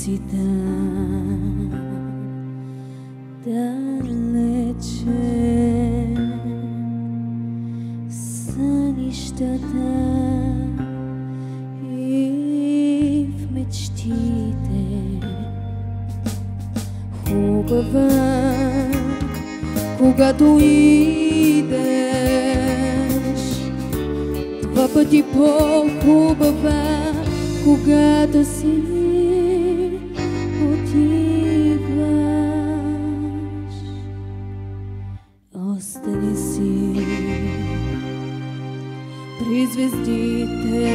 си там, далече, сънищата и в мечтите. Хубава, когато идеш, два пъти по-хубава, когато си отиваш. Остани си при звездите,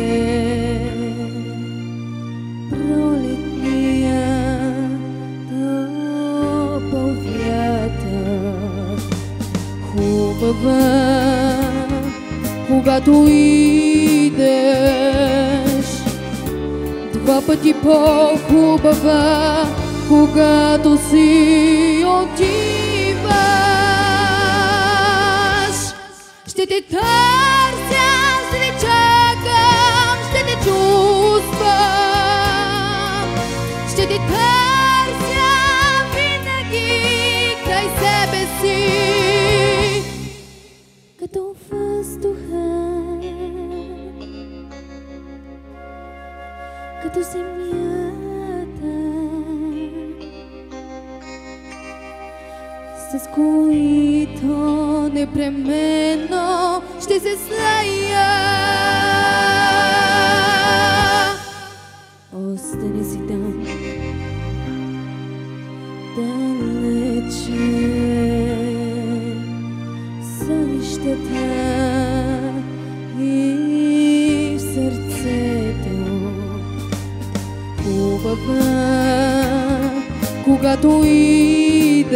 пролетния топъл вятър. Хубава, когато идеш, два пъти по-хубава, когато си отиваш. Ще те търся, ще те чакам, ще те чувствам, ще те търся винаги край себе си, като въздуха, като земята, с които непременно ще се слея. Остани си там, далече, сънищата и в сърцето. Хубава, когато идеш,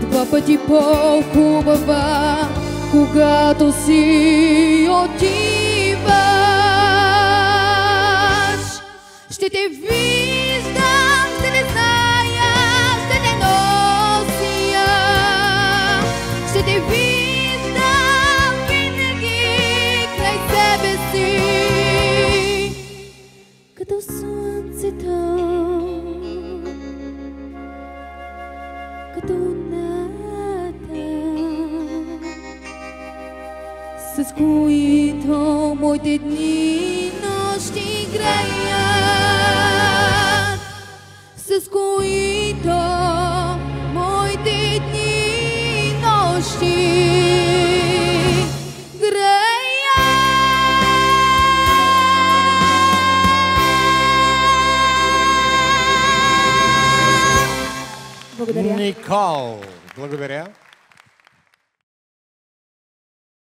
два пъти по-хубава, когато си отиваш. Ще те виждам, ще те зная, ще те нося, ще те виждам винаги край себе си, като слънцето, като луната, с които моите дни и нощи греят, с които моите дни и нощи греят. Благодаря. Никол, благодаря.